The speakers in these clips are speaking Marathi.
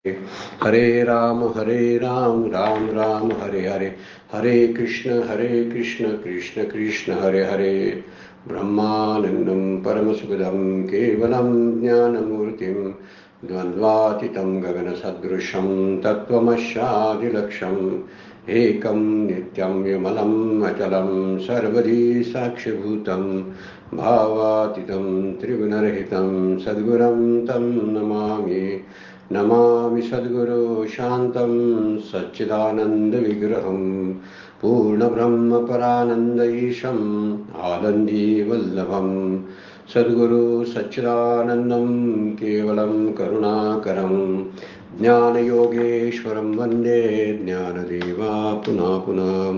हरे राम राम राम हरे हरे, हरे कृष्ण कृष्ण कृष्ण हरे हरे। ब्रह्मानंदं परमसुखदं केवलं ज्ञानमूर्तिं द्वन्द्वातीतं गगनसदृशं तत्त्वमस्यादिलक्ष्यम् एकं नित्यं विमलम् अचलं सर्वदी साक्षिभूतं भावातीतं त्रिगुणरहितं सद्गुरुं तं नमामि। नमामि सद्गुरो शान्तं सच्चिदानन्दविग्रहं पूर्णब्रह्मपरानन्द ईशम् आनन्दीवल्लभं। सद्गुरु सच्चिदानन्दं केवलं करुणाकरं ज्ञानयोगेश्वरं वन्दे ज्ञानदेवा पुनः पुनः।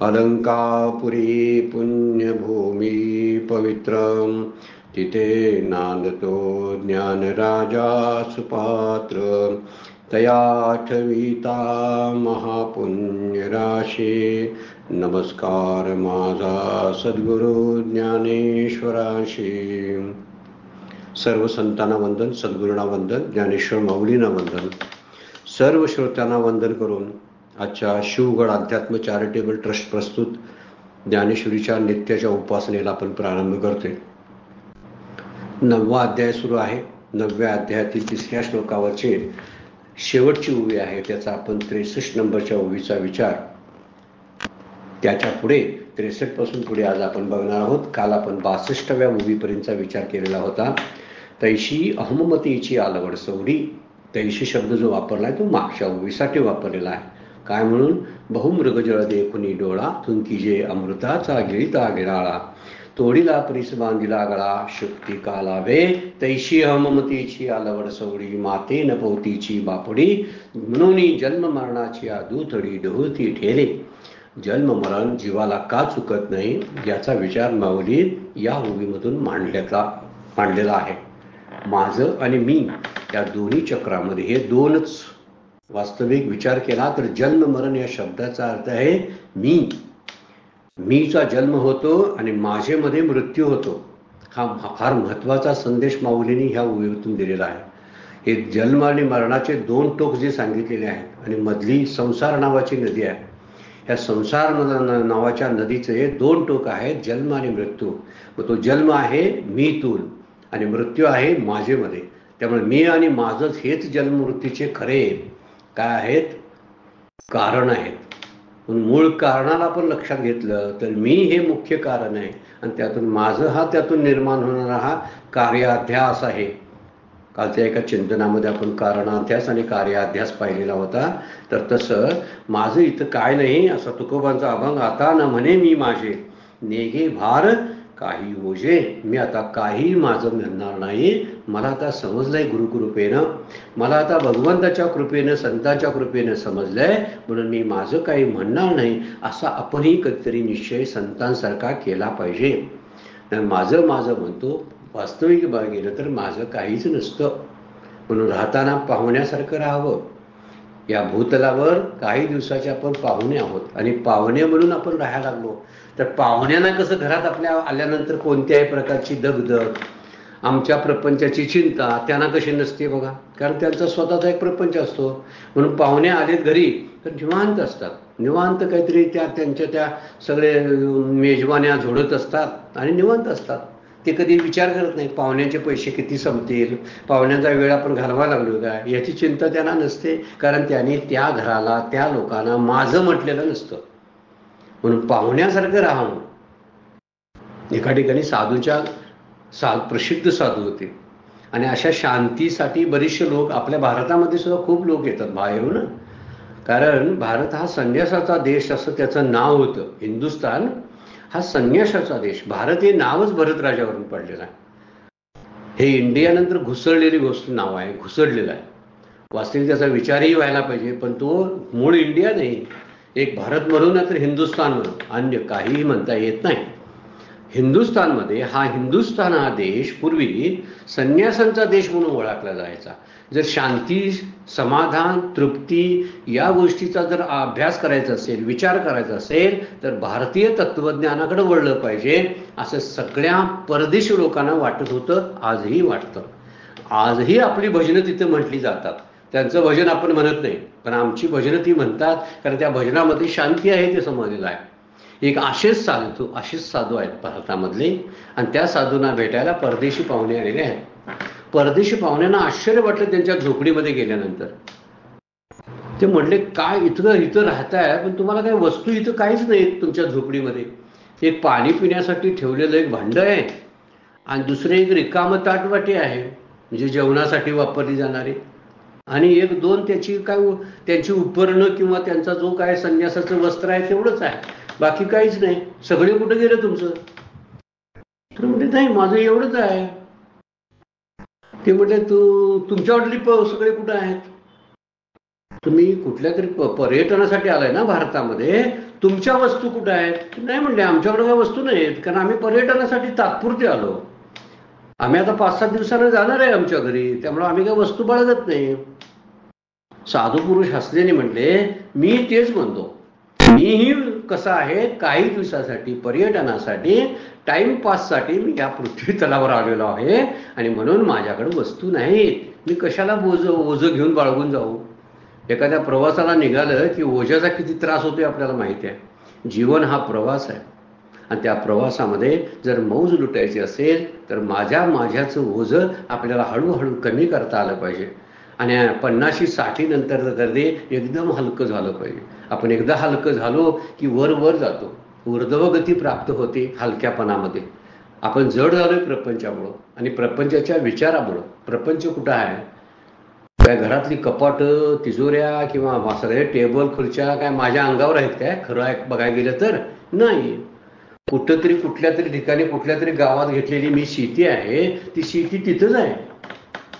अलंकापुरी पुण्यभूमि पवित्रं तिथे नांदतो ज्ञानराजा सुपात्र, तयाठविता महापुण्यराशे नमस्कार माझा सद्गुरु ज्ञानेश्वराशी। सर्व संतांना वंदन, सद्गुरूंना वंदन, ज्ञानेश्वर माऊलींना वंदन, सर्व श्रोत्यांना वंदन करून आजच्या शिवगड अध्यात्म चॅरिटेबल ट्रस्ट प्रस्तुत ज्ञानेश्वरीच्या नित्याच्या उपासनेला आपण प्रारंभ करतोय। 9वा अध्याय सुरू आहे। 9व्या अध्यायातील 3ऱ्या श्लोकावरचे शेवटची ओवी आहे, त्याचा आपण 63 नंबरच्या ओवीचा विचार त्याच्या पुढे 63 पासून पुढे आज आपण बघणार आहोत। काल आपण 62व्या ओवीपर्यंतचा विचार केलेला होता। तैशी अहममतीची आलवड सवडी, तैशी शब्द जो वापरलाय तो मागच्या ओवीसाठी वापरलेला आहे। काय म्हणून? बहुमृगजळ देखुनी डोळा, तुंकीजे अमृताचा गिळीता गिराळा, तोडीला परीस बांधिला गळा, शुक्ती कालावे तैशी अहममतीची आलवड सवडी, माते न पोतीची बापडी, म्हणून जन्म मरणाची दूथडी डोहती ठेले। जन्म मरण जीवाला का चुकत नाही याचा विचार माऊली या ओवीमधून मांडलेला आहे। माझं आणि मी या दोन्ही चक्रामध्ये हे दोनच वास्तविक विचार केला तर जन्म मरण या शब्दाचा अर्थ आहे मीचा जन्म होतो आणि माझेमध्ये मृत्यू होतो। हा फार महत्वाचा संदेश माऊलींनी ह्या ओवीतून दिलेला आहे। हे जन्म आणि मरणाचे 2 टोक जे सांगितलेले आहेत आणि मधली संसार नावाची नदी आहे, ह्या संसार नावाच्या नदीचे 2 टोक आहेत, जन्म आणि मृत्यू। मग तो जन्म आहे मीतून आणि मृत्यू आहे माझेमध्ये। त्यामुळे मी आणि माझंच हेच जन्म मृत्यूचे खरे काय आहेत, कारण आहेत। म्हणून मूळ कारणाला आपण लक्षात घेतलं तर मी हे मुख्य कारण आहे आणि त्यातून माझं हा त्यातून निर्माण होणारा हा कार्याध्यास आहे। कालच्या एका चिंतनामध्ये आपण कारणाध्यास आणि कार्याध्यास पाहिलेला होता। तर तसं माझं इथं काय नाही, असा तुकोबांचा अभंग, आता न म्हणे मी माझे नेगे भार काही ओझे, मी आता काही माझं म्हणणार नाही। मला आता समजलंय गुरुकृपेनं, मला आता भगवंताच्या कृपेनं संतांच्या कृपेनं समजलंय, म्हणून मी माझं काही म्हणणार नाही असा आपणही कधीतरी निश्चय संतांसारखा केला पाहिजे। माझं म्हणतो, वास्तविक बघायला गेलं तर माझं काहीच नसतं। म्हणून राहताना पाहुण्यासारखं राहावं। या भूतलावर काही दिवसाचे आपण पाहुणे आहोत आणि पाहुणे म्हणून आपण राहायला लागलो तर पाहुण्यांना कसं घरात आपल्या आल्यानंतर कोणत्याही प्रकारची दगदग, आमच्या प्रपंचाची चिंता त्यांना कशी नसते बघा, कारण त्यांचा स्वतःचा एक प्रपंच असतो। म्हणून पाहुणे आलेत घरी तर निवांत असतात, निवांत काहीतरी त्यांच्या त्या सगळे मेजवान्या झोडत असतात आणि निवांत असतात। ते कधी विचार करत नाही पाहुण्यांचे पैसे किती संपतील, पाहुण्यांचा वेळ आपण घालवायला लागलो का याची चिंता त्यांना नसते, कारण त्यांनी त्या घराला त्या लोकांना माझं म्हटलेलं नसतं। म्हणून पाहुण्यासारखं राहावं। एका ठिकाणी प्रसिद्ध साधू होते आणि अशा शांतीसाठी बरेचसे लोक आपल्या भारतामध्ये सुद्धा खूप लोक येतात बाहेरून, कारण भारत हा संन्यासाचा देश असं त्याचं नाव होतं। हिंदुस्थान हा संन्यासाचा देश, भारत हे नावच भरत राजावरून पडलेलं आहे। हे इंडिया नंतर घुसळलेली गोष्ट नाव आहे, घुसळलेलं आहे। वास्तविक त्याचा विचारही व्हायला पाहिजे, पण तो मूळ इंडिया नाही, एक भारत म्हणून तर हिंदुस्थान म्हणून, अन्य काहीही म्हणता येत नाही। हिंदुस्थानमध्ये हिंदुस्थान हा देश पूर्वी संन्यासांचा देश म्हणून ओळखला जायचा। जर शांती, समाधान, तृप्ती या गोष्टीचा जर अभ्यास करायचा असेल, विचार करायचा असेल तर भारतीय तत्वज्ञानाकडे वळलं पाहिजे असं सगळ्या परदेशी लोकांना वाटत होतं, आजही वाटतं। आजही आपली भजनं तिथे म्हटली जातात, त्यांचं भजन आपण म्हणत नाही, पण आमची भजनं ती म्हणतात, कारण त्या भजनामध्ये शांती आहे ते समजलेलं आहे. एक असेच साधू आहेत भारतामधले, आणि त्या साधूंना भेटायला परदेशी पाहुणे आलेले आहेत. परदेशी पाहुण्यांना आश्चर्य वाटलं त्यांच्या झोपडीमध्ये गेल्यानंतर. ते म्हणले, काय इथं राहताय, पण तुम्हाला काही वस्तू इथं काहीच नाही तुमच्या झोपडीमध्ये. एक पाणी पिण्यासाठी ठेवलेलं एक भांड आहे, आणि दुसरं एक रिकामं ताटवाटी आहे, म्हणजे जेवणासाठी वापरली जाणारी, आणि एक दोन त्यांची उपकरणं किंवा त्यांचा जो काय संन्यासाचं वस्त्र आहे तेवढंच आहे, बाकी काहीच नाही. सगळे कुठं गेलं तुमचं? तर म्हणजे नाही, माझं एवढंच आहे. ते म्हटले, तुमच्यावरली सगळे कुठं आहेत? तुम्ही कुठल्या तरी पर्यटनासाठी आलाय ना भारतामध्ये, तुमच्या वस्तू कुठं आहेत? नाही म्हणले, आमच्याकडे काही वस्तू नाहीत, कारण आम्ही पर्यटनासाठी तात्पुरते आलो. आम्ही आता 5-7 दिवसांना जाणार आहे आमच्या घरी, त्यामुळे आम्ही काही वस्तू बाळगत नाही. साधू पुरुष हसल्याने म्हटले, मी तेच म्हणतो, मीही कसं आहे, काही दिवसासाठी पर्यटनासाठी टाइमपाससाठी मी या पृथ्वी तलावर आलेलो आहे, आणि म्हणून माझ्याकडे वस्तू नाहीत. मी कशाला ओझं घेऊन बाळगून जाऊ? एखाद्या प्रवासाला निघालं की ओझ्याचा किती त्रास होतोय आपल्याला माहिती आहे. जीवन हा प्रवास आहे, आणि त्या प्रवासामध्ये जर मौज लुटायची असेल तर माझ्याचं ओझं आपल्याला हळूहळू कमी करता आलं पाहिजे. आणि 50-60 नंतर तर ते एकदम हलकं झालं पाहिजे. आपण एकदा हलकं झालो की वर जातो, ऊर्ध्वगती प्राप्त होते हलक्यापणामध्ये. आपण जड झालोय प्रपंचामुळं आणि प्रपंचाच्या विचारामुळं. प्रपंच कुठं आहे? काय घरातली कपाट, तिजोऱ्या किंवा सगळे टेबल खुर्च्या काय माझ्या अंगावर आहेत काय? खरं बघायला गेलं तर नाही. कुठंतरी कुठल्या तरी ठिकाणी कुठल्या तरी गावात घेतलेली मी शेती आहे, ती शेती तिथंच आहे,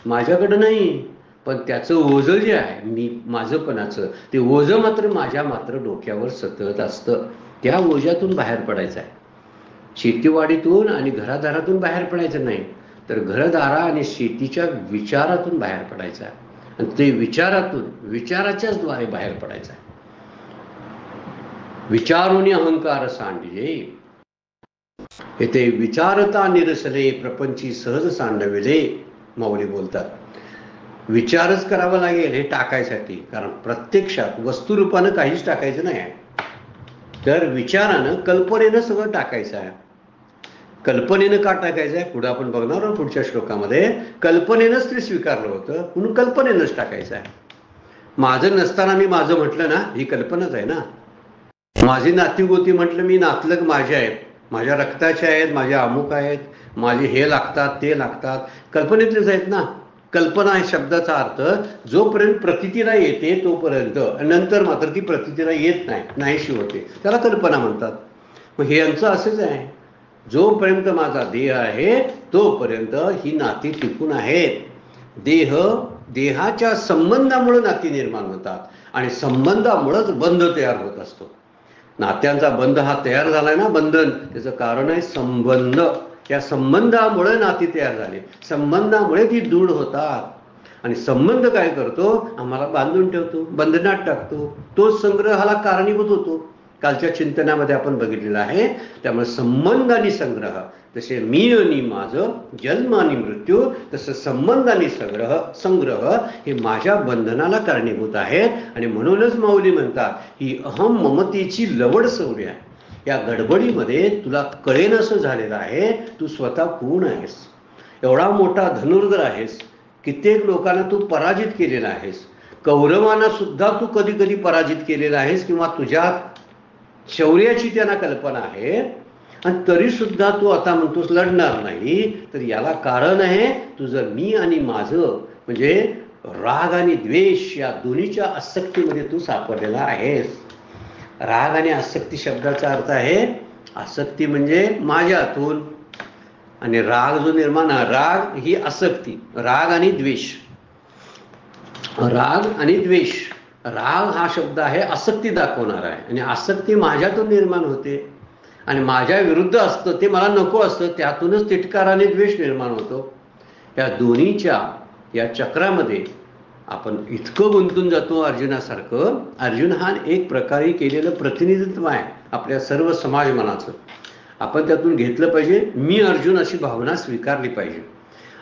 माझ्याकडं नाही. पण त्याचं ओझं जे आहे माझंपणाचं, ते ओझं माझ्या डोक्यावर सतत असतं. त्या ओझ्यातून बाहेर पडायचं आहे. शेतीवाडीतून आणि घरादारातून बाहेर पडायचं नाही, तर घरदारा आणि शेतीच्या विचारातून बाहेर पडायचं आहे. आणि ते विचाराच्याच द्वारे बाहेर पडायचं आहे. विचारून अहंकार सांडिले, येथे विचारता निरसले, प्रपंची सहज सांडविले, माऊली बोलतात. विचारच करावा लागेल हे टाकायसाठी, कारण प्रत्यक्षात वस्तुरूपानं काहीच टाकायचं नाही आहे. तर विचारानं, कल्पनेनं सगळं टाकायचं आहे. कल्पनेनं का टाकायचं आहे पुढे आपण बघणार आहोत पुढच्या श्लोकामध्ये. कल्पनेनंच ते स्वीकारलं होतं, म्हणून कल्पनेनंच टाकायचं आहे. माझं नसताना मी माझं म्हटलं ना, ही कल्पनाच आहे ना. माझी नातीगोती म्हटलं, मी नातलग माझे आहेत, माझ्या रक्ताचे आहेत, माझ्या अमुक आहेत, माझे हे लागतात ते लागतात, कल्पनेतलेच आहेत ना. कल्पना या शब्दाचा अर्थ जोपर्यंत प्रतीतीला येते तोपर्यंत, नंतर मात्र ती प्रतीतीला येत नाही, नाहीशी होते, त्याला कल्पना म्हणतात. मग हे यांचं असंच आहे. जोपर्यंत माझा देह आहे तोपर्यंत ही नाती टिकून आहेत. देहाच्या संबंधामुळे नाती निर्माण होतात, आणि संबंधामुळेच बंध तयार होत असतो. नात्यांचा बंध हा तयार झालाय ना, बंधन, त्याचं कारण आहे संबंध. या संबंधामुळे नाती तयार झाले, संबंधामुळे ती दृढ होतात. आणि संबंध काय करतो? आम्हाला बांधून ठेवतो, बंधनात टाकतो. तोच संग्रहाला कारणीभूत होतो, कालच्या चिंतनामध्ये आपण बघितलेलं आहे. त्यामुळे संबंध आणि संग्रह, जसे मी आणि माझं, जन्म आणि मृत्यू, तसं संबंध आणि संग्रह हे माझ्या बंधनाला कारणीभूत आहेत. आणि म्हणूनच माऊली म्हणतात, ही अहम ममतेची लवड सवरी आहे. या गडबडीमध्ये तुला कळेनसं झालेलं आहे तू स्वतः कोण आहेस. एवढा मोठा धनुर्धर आहेस, कित्येक लोकांना तू पराजित केलेला आहेस, कौरवांना सुद्धा तू कधी कधी पराजित केलेला आहेस, किंवा तुझ्या शौर्याची त्यांना कल्पना आहे, आणि तरी सुद्धा तू आता म्हणतोस लढणार नाही. तर याला कारण आहे तुझं मी आणि माझं, म्हणजे राग आणि द्वेष या दोन्हीच्या आसक्तीमध्ये तू सापडलेला आहेस. राग आणि आसक्ती शब्दाचा अर्थ आहे, आसक्ती म्हणजे माझ्यातून, आणि राग जो निर्माण, राग ही आसक्ती, राग आणि द्वेष. राग आणि द्वेष, राग हा शब्द आहे आसक्ती दाखवणार आहे, आणि आसक्ती माझ्यातून निर्माण होते, आणि माझ्या विरुद्ध असतं, ते मला नको असतं, त्यातूनच तिटकार आणि द्वेष निर्माण होतो. या दोन्हीच्या या चक्रामध्ये आपण इतकं गुंतून जातो अर्जुनासारखं. अर्जुन हा एक प्रकारे केलेलं प्रतिनिधित्व आहे आपल्या सर्व समाज मनाचं. आपण त्यातून घेतलं पाहिजे, मी अर्जुन अशी भावना स्वीकारली पाहिजे.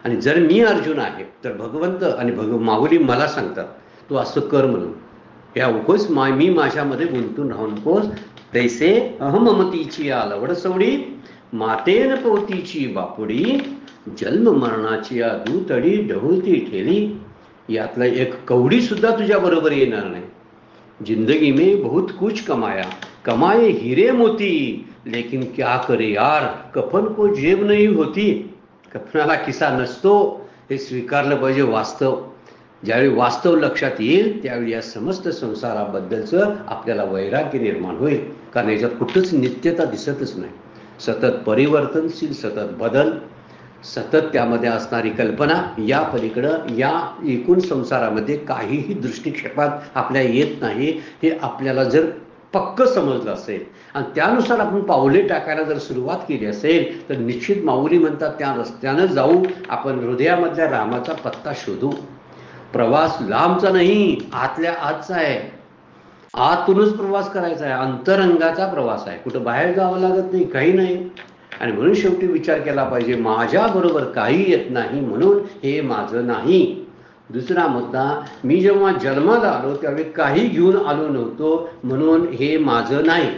आणि जर मी अर्जुन आहे तर भगवंत आणि माऊली मला सांगतात तू असं कर म्हणून. या उगोच मी माझ्यामध्ये गुंतून राहू नकोस. तैसे अहममतीची आलवड सवडी मातेन पोतीची बापुडी जन्म मरणाची या दूतडी ढवळती ठेली. यातला एक कवडी सुद्धा तुझ्या बरोबर येणार नाही. जिंदगी में बहुत कुछ कमाया कमाए हीरे मोती लेकिन क्या करे यार कफन को जेब नहीं होती. कफनाला किसा नसतो हे स्वीकारलं पाहिजे. वास्तव ज्यावेळी वास्तव लक्षात येईल त्यावेळी या समस्त संसाराबद्दलचं आपल्याला वैराग्य निर्माण होईल. कारण याच्यात कुठंच नित्यता दिसतच नाही. सतत परिवर्तनशील, सतत बदल, सतत त्यामध्ये असणारी कल्पना. या पलीकडं या एकूण संसारामध्ये काहीही दृष्टिक्षेपात आपल्या येत नाही. हे आपल्याला जर पक्क समजलं असेल आणि त्यानुसार आपण पावले टाकायला जर सुरुवात केली असेल तर निश्चित माऊली म्हणतात त्या रस्त्यानं जाऊ आपण हृदयामधल्या रामाचा पत्ता शोधू. प्रवास लांबचा नाही, आतल्या आतचा आहे. आतूनच प्रवास करायचा आहे. अंतरंगाचा प्रवास आहे. कुठं बाहेर जावं लागत नाही, काही नाही. आणि म्हणून शेवटी विचार केला पाहिजे माझ्या बरोबर काही येत नाही म्हणून हे माझं नाही. दुसरा मुद्दा, मी जेव्हा जन्माला आलो त्यावेळी काही घेऊन आलो नव्हतो म्हणून हे माझं नाही.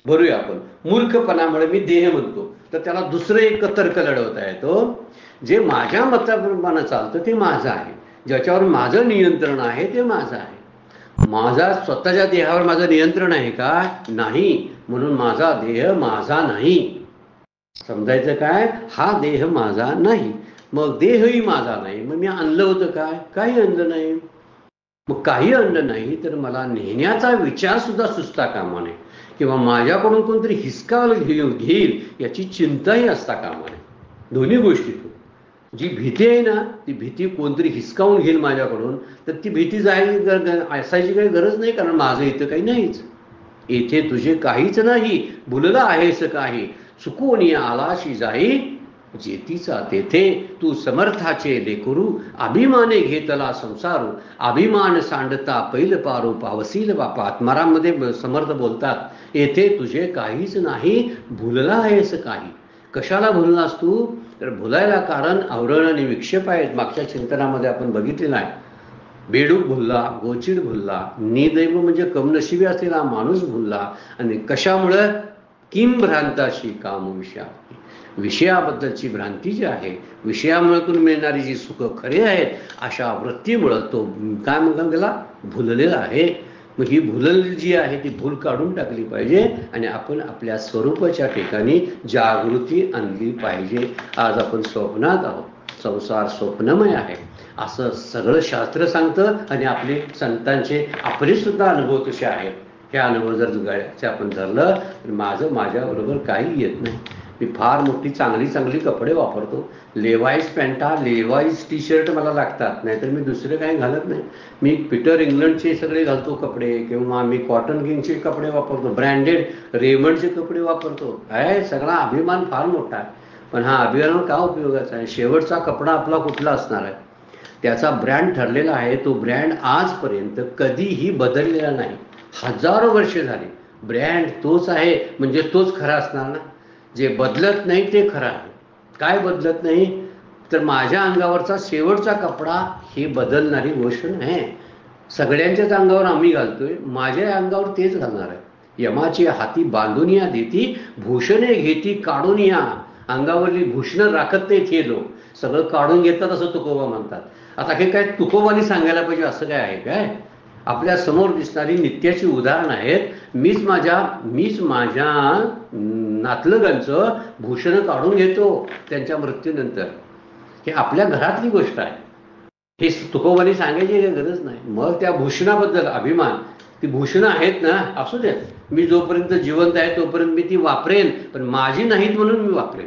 बरूया आपण मूर्खपणामुळे मी देह म्हणतो तर त्याला दुसरं एक तर्क लढवता येतो. जे माझ्या मताप्रमाणे चालतं ते माझं आहे. ज्याच्यावर माझं नियंत्रण आहे ते माझं आहे. माझा स्वतःच्या देहावर माझं नियंत्रण आहे का? नाही. म्हणून माझा देह माझा नाही. समजायचं काय? हा देह माझा नाही. मग देहही माझा नाही. मग मी आणलं होतं काय? काही आणलं नाही. मग काही आणलं नाही तर मला नेण्याचा विचार सुद्धा सुचता कामा नये किंवा माझ्याकडून कोणतरी हिसकावलं घेईल याची चिंताही असता कामा नये. दोन्ही गोष्टी. जी भीती आहे ना ती भीती कोणतरी हिसकावून घेईल माझ्याकडून तर ती भीती असायची काही गरज नाही. कारण माझं इथं काही नाहीच. येथे तुझे काहीच नाही भुलला आहेस काही चुकून आलाशी जाई जेतीचा तेथे तू समर्थाचे लेकरू अभिमाने घेतला संसारू अभिमान सांडता पैल पारू पावसील बापा. आत्मारामध्ये समर्थ बोलतात येथे तुझे काहीच नाही भुलला आहेस काही. कशाला भुललास तू? तर भुलायला कारण आवरण आणि विक्षेप आहेत. मागच्या चिंतनामध्ये आपण बघितलेलं आहे. बेडूक भुलला, गोचिड भुलला, निदैव म्हणजे कमनशिबी असलेला माणूस भुलला. आणि कशामुळं? किम भ्रांताशी काम विषया. विषयाबद्दलची भ्रांती जी आहे, विषयामुळे मिळणारी जी सुख खरे आहेत अशा वृत्तीमुळं तो काय म्हणतात त्याला भुललेला आहे. मग ही भुलल जी आहे ती भूल काढून टाकली पाहिजे आणि आपण आपल्या स्वरूपाच्या ठिकाणी जागृती आणली पाहिजे. आज आपण स्वप्नात आहोत. संसार स्वप्नमय आहे असं सगळं शास्त्र सांगतं आणि आपले संतांचे आपले सुद्धा अनुभव कसे आहेत हे अनुभव जर जुगायचे आपण धरलं तर माझं माझ्याबरोबर काही येत नाही. मी फार मोठी चांगली कपडे वापरतो. लेवाईज पॅन्टा, लेवाईज टी शर्ट मला लागतात, नाहीतर मी दुसरे काही घालत नाही. मी पीटर इंग्लंडचे सगळे घालतो कपडे किंवा मी कॉटन किंगचे कपडे वापरतो, ब्रँडेड रेमंडचे कपडे वापरतो. आहे सगळा अभिमान फार मोठा आहे. पण हा अभिमान का उपयोगाचा आहे? शेवटचा कपडा आपला कुठला असणार आहे? त्याचा ब्रँड ठरलेला आहे. तो ब्रँड आजपर्यंत कधीही बदललेला नाही. हजारो वर्ष झाली ब्रँड तोच आहे म्हणजे तोच खरा असणार ना. जे बदलत नाही ते खरं आहे. काय बदलत नाही? तर माझ्या अंगावरचा शेवटचा कपडा ही बदलणारी गोष्ट नाही. सगळ्यांच्याच अंगावर आम्ही घालतोय, माझ्या अंगावर तेच घालणार आहे. यमाची हाती बांधून या देती भूषणे घेती काढून या. अंगावरली भूषणं राखत नाहीत हे लोक, सगळं काढून घेतात असं तुकोबा म्हणतात. आता हे काय तुकोबानी सांगायला पाहिजे असं काय आहे काय? आपल्या समोर दिसणारी नित्याची उदाहरणं आहेत. मीच माझ्या नातलगांचं भूषण काढून घेतो त्यांच्या मृत्यूनंतर. हे आपल्या घरातली गोष्ट आहे. हे तुकोबानी सांगायची काही गरज नाही. मग त्या भूषणाबद्दल अभिमान, ती भूषणं आहेत ना, असू देत. मी जोपर्यंत जिवंत आहे तोपर्यंत मी ती वापरेन, पण माझी नाहीत म्हणून मी वापरेन.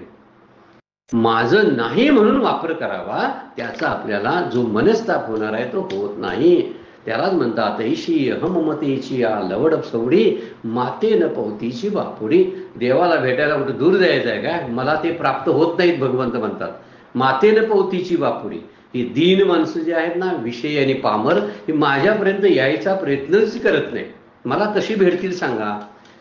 माझं नाही म्हणून वापर करावा, त्याचा आपल्याला जो मनस्ताप होणार आहे तो होत नाही. त्यालाच म्हणतात ऐशी अहममतेची या लवड सवडी माते न पवतीची बापुडी. देवाला भेटायला कुठं दूर जायचं आहे काय? मला ते प्राप्त होत नाहीत भगवंत म्हणतात. माते न पवतीची बापुडी. ही दीन माणसं जी आहेत ना, विषय आणि पामर, ही माझ्यापर्यंत यायचा प्रयत्नच करत नाही. मला कशी भेटतील सांगा?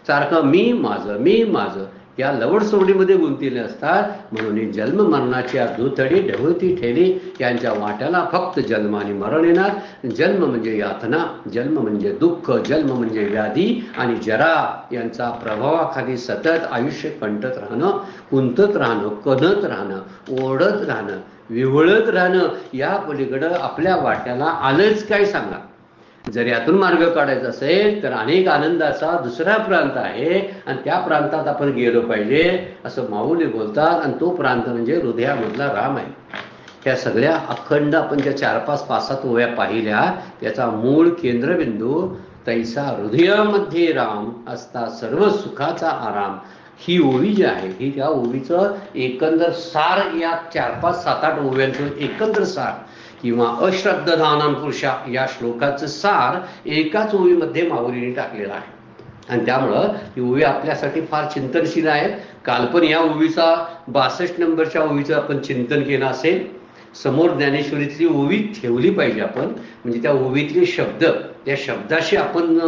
सारखं मी माझं या लवडसवडीमध्ये गुंतलेले असतात. म्हणून जन्म मरणाच्या दुतडी ढवळती ठेली, यांच्या वाट्याला फक्त जन्म आणि मरण येणार. जन्म म्हणजे यातना, जन्म म्हणजे दुःख, जन्म म्हणजे व्याधी आणि जरा यांचा प्रभावाखाली सतत आयुष्य कंटत राहणं, कुंतत राहणं, कणत राहणं, ओढत राहणं, विव्हळत राहणं. या पलीकडं आपल्या वाट्याला आलंच काय सांगा. जर यातून मार्ग काढायचा असेल तर अनेक आनंदाचा दुसरा प्रांत आहे आणि त्या प्रांतात आपण गेलो पाहिजे असं माऊली बोलतात. आणि तो प्रांत म्हणजे हृदयामधला राम आहे. त्या सगळ्या अखंड आपण ज्या 4-5-5-7 ओव्या पाहिल्या त्याचा मूळ केंद्रबिंदू तैसा हृदयामध्ये राम असता सर्व सुखाचा आराम. ही ओवी जी आहे ही त्या ओवीचं एकंदर सार, या 4-5-7-8 ओव्यांचं एकंदर सार किंवा अश्रद्धधानम पुरुषा या श्लोकाचं सार एकाच ओवीमध्ये माऊलीने टाकलेला आहे. आणि त्यामुळं ही ओवी आपल्यासाठी फार चिंतनशील आहे. काल पण या ओवीचा 62 नंबरच्या ओवीचं आपण चिंतन केलं असेल. समोर ज्ञानेश्वरीतली ओवी ठेवली पाहिजे आपण, म्हणजे त्या ओवीतले शब्द त्या शब्दाशी आपण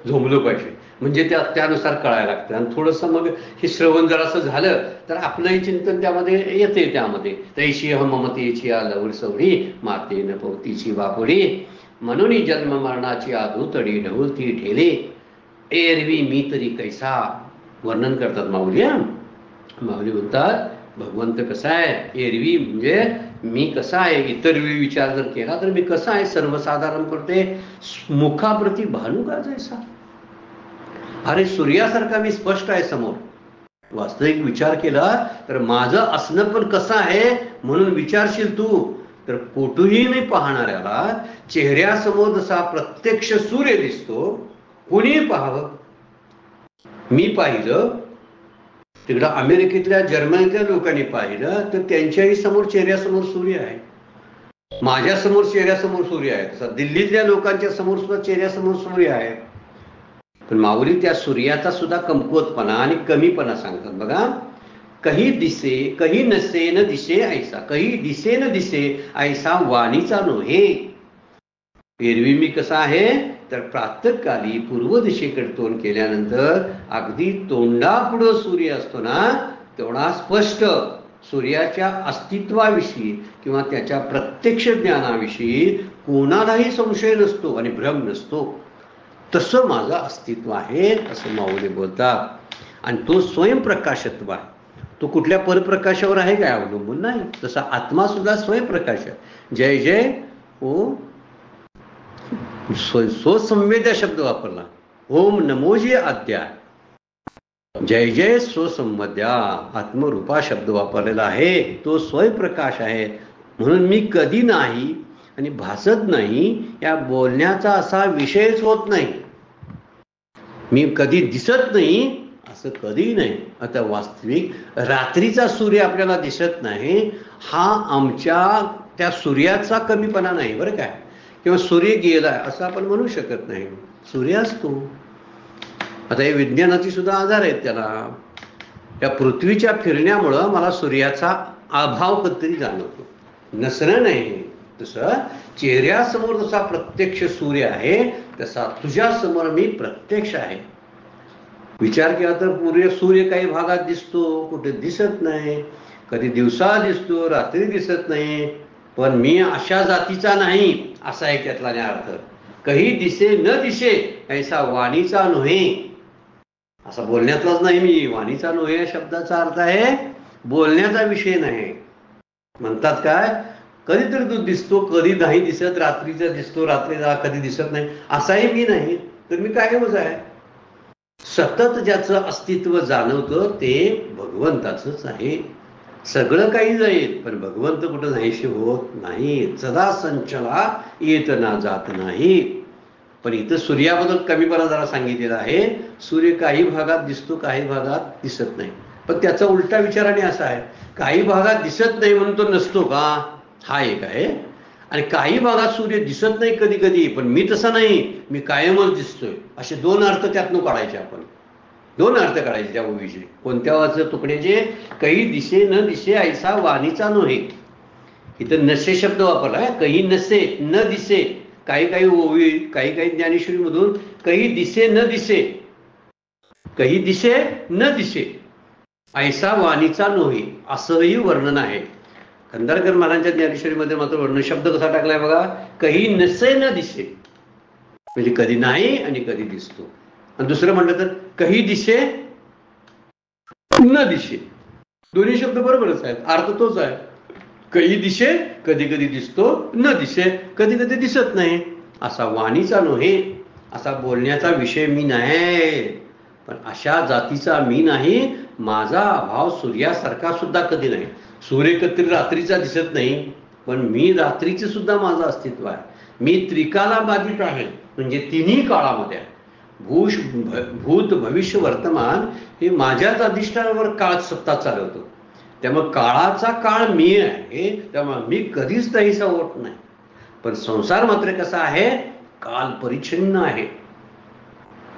झोंबलो पाहिजे, म्हणजे त्यानुसार कळायला लागतं. आणि थोडंसं मग हे श्रवण जर असं झालं तर आपलंही चिंतन त्यामध्ये येते. त्यामध्ये तैशी ममतेची लवड सवडी माते न पवतीची बापुडी, म्हणून जन्म मरणाची आदूतडी ढवळती ठेले, एरवी मी तरी कैसा. वर्णन करतात माऊली. माऊली म्हणतात भगवंत कसा आहे. एरवी म्हणजे मी कसा आहे. इतर वेळी विचार जर केला तर मी कसा आहे. सर्वसाधारण करते मुखाप्रती भानू का जैसा. अरे सूर्यासारखा मी स्पष्ट आहे समोर. वास्तविक विचार केला तर माझं असणं पण कसं आहे म्हणून विचारशील तू तर कुठेही पाहणाऱ्याला चेहऱ्यासमोर जसा प्रत्यक्ष सूर्य दिसतो, कुणी पाहावं. मी पाहिलं, तिकडं अमेरिकेतल्या जर्मनीतल्या लोकांनी पाहिलं तर त्यांच्याही समोर चेहऱ्यासमोर सूर्य आहे. माझ्या समोर चेहऱ्यासमोर सूर्य आहे. तसा दिल्लीतल्या लोकांच्या समोर सुद्धा चेहऱ्यासमोर सूर्य आहे. पण माऊली त्या सूर्याचा सुद्धा कमकुवतपणा आणि कमीपणा सांगतात बघा. कही दिसे कही नसे न दिसे ऐसा, कही दिसे न दिसे ऐसा वाणीचा नोहे. एरवी मी कसा आहे तर प्रातःकाली पूर्व दिशेकडे तोंड केल्यानंतर अगदी तोंडापुढं सूर्य असतो ना तेवढा स्पष्ट सूर्याच्या अस्तित्वाविषयी किंवा त्याच्या प्रत्यक्ष ज्ञानाविषयी कोणालाही संशय नसतो आणि भ्रम नसतो. तसं माझं अस्तित्व आहे असं माऊली बोलतात. आणि तो स्वयंप्रकाशत्व आहे. तो कुठल्या परप्रकाशावर आहे काय अवलंबून नाही. तसा आत्मा सुद्धा स्वयंप्रकाश आहे. जय जय ओ स्वसंवेद्या शब्द वापरला. ओम नमोजी अध्याय. जय जय स्वसंवेद्या आत्मरूपा शब्द वापरलेला आहे. तो स्वयंप्रकाश आहे. म्हणून मी कधी नाही आणि भासत नाही या बोलण्याचा असा विषयच होत नाही. मी कधी दिसत नाही असं कधी नाही. आता वास्तविक रात्रीचा सूर्य आपल्याला दिसत नाही हा आमच्या त्या सूर्याचा कमीपणा नाही बरं काय, किंवा सूर्य गेलाय असं आपण म्हणू शकत नाही. सूर्य असतो. आता हे विज्ञानाची सुद्धा आधार आहेत त्याला. त्या पृथ्वीच्या फिरण्यामुळं मला सूर्याचा अभाव कधीतरी जाणवतो, नसणं नाही. तसं चेहऱ्यासमोर जसा प्रत्यक्ष सूर्य आहे तसा तुझ्या समोर मी प्रत्यक्ष आहे. विचार केला तर सूर्य काही भागात दिसतो, कुठे दिसत नाही. कधी दिवसा दिसतो, रात्री दिसत नाही. पण मी अशा जातीचा नाही असा आहे त्यातला अर्थ. कही दिसे न दिसे ऐसा वाणीचा नोहे. असा बोलण्यातलाच नाही मी. वाणीचा नोहे या शब्दाचा अर्थ आहे बोलण्याचा विषय नाही. म्हणतात काय कधीतरी तू दिसतो, कधी नाही दिसत. रात्रीचा दिसतो, रात्रीचा कधी दिसत नाही असाही मी नाही. तर मी कायमच आहे. सतत ज्याचं अस्तित्व जाणवतं ते भगवंताचंच आहे. सगळं काही जाईल पण भगवंत कुठं नाहीशी होत नाही. सदा संचला येत ना जात नाही. पण इथं सूर्याबद्दल कमीपणा जरा सांगितलेला आहे. सूर्य काही भागात दिसतो, काही भागात दिसत नाही. पण त्याचा उलटा विचाराने असा आहे काही भागात दिसत नाही म्हणून तो नसतो का, हा एक आहे. आणि काही भागात सूर्य दिसत नाही कधी कधी पण मी तसा नाही, मी कायमच दिसतोय. असे दोन अर्थ त्यातनं काढायचे आपण. दोन अर्थ काढायचे त्या ओवीचे. कोणत्या वाचं तुकड्याचे काही दिसे न दिसे ऐसा वाणीचा नोहे. इथं नसे शब्द वापरला. काही नसे न दिसे. काही काही ओवी काही काही ज्ञानेश्वरी मधून काही दिसे न दिसे, काही दिसे न दिसे. ऐसा वाणीचा नोहे असंही वर्णन आहे. खंदारकर महाराजांच्या ज्ञानेश्वरीमध्ये मात्र वर्ण शब्द कसा टाकलाय बघा, कही नसे न दिसे, म्हणजे कधी नाही आणि कधी दिसतो. आणि दुसरं म्हटलं तर कही दिसे न दिसे, दोन्ही शब्द बरोबरच आहेत, अर्थ तोच आहे. कही दिसे कधी कधी दिसतो, न दिसे कधी कधी दिसत नाही. असा वाणीचा नोहे, असा बोलण्याचा विषय मी नाही, पण अशा जातीचा मी नाही. माझा अभाव सूर्यासारखा सुद्धा कधी नाही. सूर्य कधी रात्रीचा दिसत नाही, पण मी रात्रीचे सुद्धा माझं अस्तित्व आहे. मी त्रिकाला बाधित आहे, म्हणजे तिन्ही काळामध्ये आहे. भूत भविष्य वर्तमान हे माझ्याच अधिष्ठानावर काळ सत्ता चालवतो. त्यामुळे काळाचा काळ मी आहे, त्यामुळे मी कधीच नाहीसा होत नाही. पण संसार मात्र कसा आहे, काल परिच्छिन्न आहे,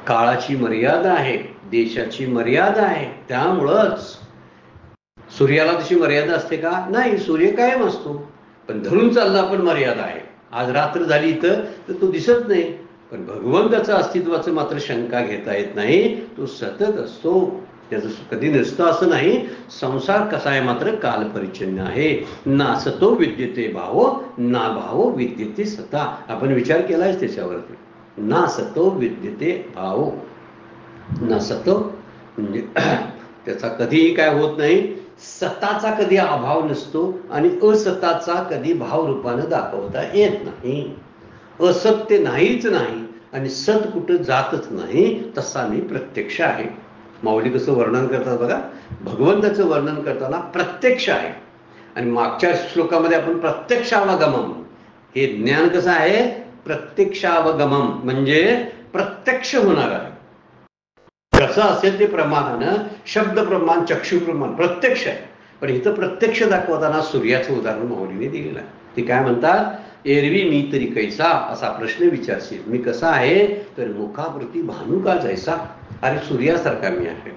काळाची मर्यादा आहे, देशाची मर्यादा आहे. त्यामुळंच सूर्याला तशी मर्यादा असते का? नाही, सूर्य कायम असतो, पण धरून चालला पण मर्यादा आहे. आज रात्र झाली तर तो दिसत नाही, पण भगवंताचं अस्तित्वाचं मात्र शंका घेता येत नाही. तो सतत असतो, त्याचं कधी नसतं असं नाही. संसार कसा आहे मात्र कालपरिच्छिन्न आहे. ना सतो विद्यते भावो, ना भावो विद्यते सता. आपण विचार केलाय त्याच्यावरती. ना सतो विद्यते भावो, ना सतो म्हणजे त्याचा कधीही काय होत नाही, सताचा कधी अभाव नसतो आणि असताचा कधी भाव रूपानं दाखवता येत नाही. असत्य नाहीच नाही आणि सत कुठं जातच नाही, तसा मी प्रत्यक्ष आहे. माऊली कसं वर्णन करतात बघा, भगवंताचं वर्णन करताना प्रत्यक्ष आहे. आणि मागच्या श्लोकामध्ये आपण प्रत्यक्षावगमम, हे ज्ञान कसं आहे, प्रत्यक्षावगमम म्हणजे प्रत्यक्ष होणार आहे. कसं असेल ते प्रमाणानं, शब्द प्रमाण, चक्षु प्रमाण प्रत्यक्ष आहे. पण इथं प्रत्यक्ष दाखवताना सूर्याचं उदाहरण माऊलीने दिलेलं आहे. ते काय म्हणतात, एरवी मी तरी कैसा, असा प्रश्न विचारशील. मी कसा आहे तर मुखाप्रती भानू का जैसा. अरे सूर्यासारखा मी आहे.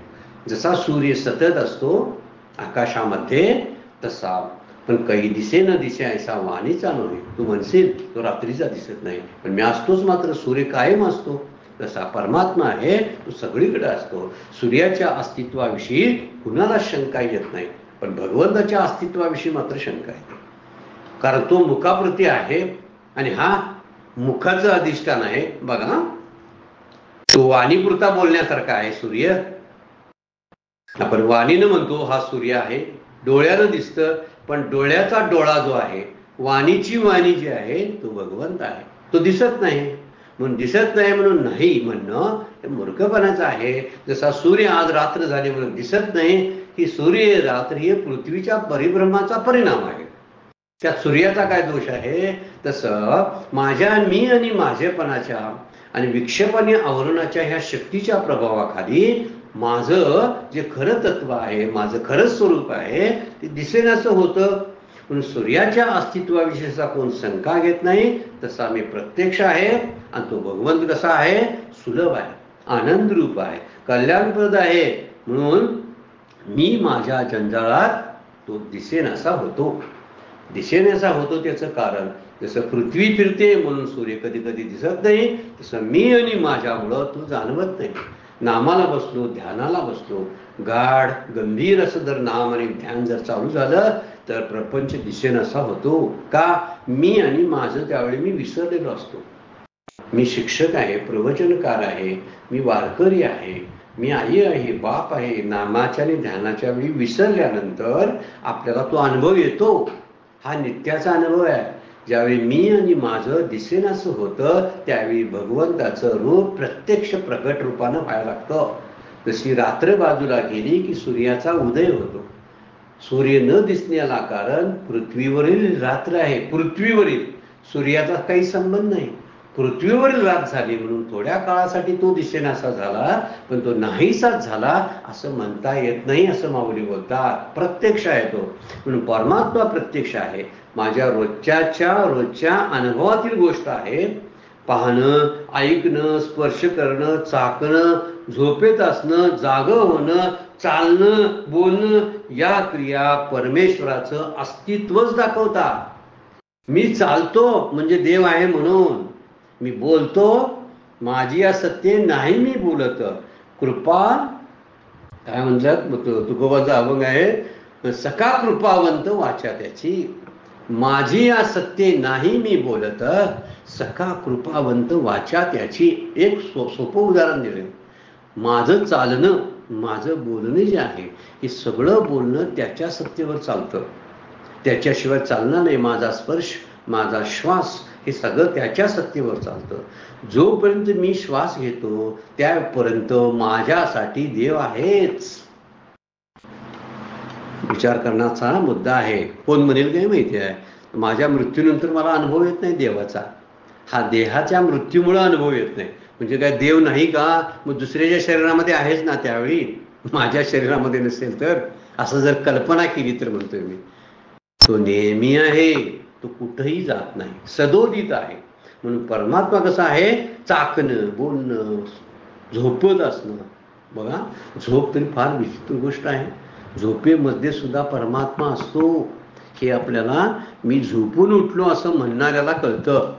जसा सूर्य सतत असतो आकाशामध्ये तसा. पण काही दिसे न दिसे ऐसा वाणीचा नव्हे. तू म्हणशील तो रात्रीचा दिसत नाही, पण मी असतोच मात्र. सूर्य कायम असतो. तसा परमात्मा आहे, तो सगळीकडे असतो. सूर्याच्या अस्तित्वाविषयी कुणाला शंका येत नाही, पण भगवंताच्या अस्तित्वाविषयी मात्र शंका येते. कारण तो मुखाप्रती आहे आणि हा मुखाचं अधिष्ठान आहे. बघा, तो वाणीपुरता बोलण्यासारखा आहे सूर्य. आपण वाणीनं म्हणतो हा सूर्य आहे, डोळ्यानं दिसतं, पण डोळ्याचा डोळा जो आहे, वाणीची वाणी जी आहे, तो भगवंत आहे. तो दिसत नाही म्हणून दिसत नाही म्हणून नाही म्हणणं हे मूर्खपणाचं आहे. जसा सूर्य आज रात्र झाली म्हणून दिसत नाही, ही सूर्य रात्र ही पृथ्वीच्या परिभ्रमणाचा परिणाम आहे. त्यात सूर्याचा काय दोष आहे? तसं माझ्या मी आणि माझेपणाच्या आणि विक्षेपणी आवरणाच्या ह्या शक्तीच्या प्रभावाखाली माझं जे खरं तत्व आहे, माझं खरं स्वरूप आहे, ते दिसेनासं होतं. म्हणून सूर्याच्या अस्तित्वाविषयीचा कोण शंका घेत नाही. तसा मी प्रत्यक्ष आहे. आणि तो भगवंत कसा आहे, सुलभ आहे, आनंद रूप आहे, कल्याणप्रद आहे. म्हणून मी माझ्या जंजाळात तो दिसेनासा होतो. दिसेनासा होतो त्याचं कारण, जसं पृथ्वी फिरते म्हणून सूर्य कधी कधी दिसत नाही, तसं मी आणि माझ्यामुळं तो जाणवत नाही. नामाला बसलो, ध्यानाला बसलो, गाढ गंभीर असं जर नाम आणि ध्यान जर चालू झालं तर प्रपंच दिसेनासा होतो. का? मी आणि माझं त्यावेळी मी विसरलेलो असतो. मी शिक्षक आहे, प्रवचनकार आहे, मी वारकरी आहे, मी आई आहे, बाप आहे. नामाच्या आणि ध्यानाच्या वेळी विसरल्यानंतर आपल्याला तो अनुभव येतो. हा नित्याचा अनुभव आहे. ज्यावेळी मी आणि माझं दिसेनासं होतं त्यावेळी भगवंताचं रूप प्रत्यक्ष प्रगट रूपानं व्हायला लागतं. जशी रात्र बाजूला गेली की सूर्याचा उदय होतो. सूर्य न दिसण्याला कारण पृथ्वीवरील रात्र आहे. पृथ्वीवरील सूर्याचा काही संबंध नाही. पृथ्वीवरील रात झाली म्हणून थोड्या काळासाठी तो दिसेनासा झाला, पण तो नाहीसाच झाला असं म्हणता येत नाही, असं माऊली बोलतात. प्रत्यक्ष आहे तो. म्हणून परमात्मा प्रत्यक्ष आहे. माझ्या रोजच्या अनुभवातील गोष्ट आहे. पाहणं, ऐकणं, स्पर्श करणं, चाकणं, झोपेत असणं, जागं होणं, चालणं, बोलणं, या क्रिया परमेश्वराचं अस्तित्वच दाखवतात. मी चालतो म्हणजे देव आहे म्हणून. मी बोलतो, माझी या सत्य नाही मी बोलत. कृपा काय म्हणतात तुकोबाचा अभंग आहे, सखा कृपावंत वाचा त्याची, माझी या सत्य नाही मी बोलत, सखा कृपावंत वाचा त्याची. एक सोपं उदाहरण दिलं. माझं चालणं, माझं बोलणं जे आहे, हे सगळं बोलणं त्याच्या सत्तेवर चालतं, त्याच्याशिवाय चालणार नाही. माझा स्पर्श, माझा श्वास, हे सगळं त्याच्या सत्तेवर चालतं. जोपर्यंत मी श्वास घेतो त्यापर्यंत माझ्यासाठी देव आहेच. विचार करण्याचा मुद्दा आहे. कोण म्हणेल काय माहिती आहे, माझ्या मृत्यूनंतर मला अनुभव येत नाही देवाचा. हा देहाच्या मृत्यूमुळे अनुभव येत नाही. म्हणजे काय देव नाही का? मग दुसऱ्याच्या शरीरामध्ये आहेच ना त्यावेळी, माझ्या शरीरामध्ये नसेल तर. असं जर कल्पना केली तर म्हणतोय मी, तो नेहमी आहे, तो कुठंही जात नाही, सदोदित आहे. म्हणून परमात्मा कसा आहे, चाकणं, बोलणं, झोपत असणं. बघा, झोप तरी फार विचित्र गोष्ट आहे. झोपेमध्ये सुद्धा परमात्मा असतो हे आपल्याला, मी झोपून उठलो असं म्हणणाऱ्याला कळतं.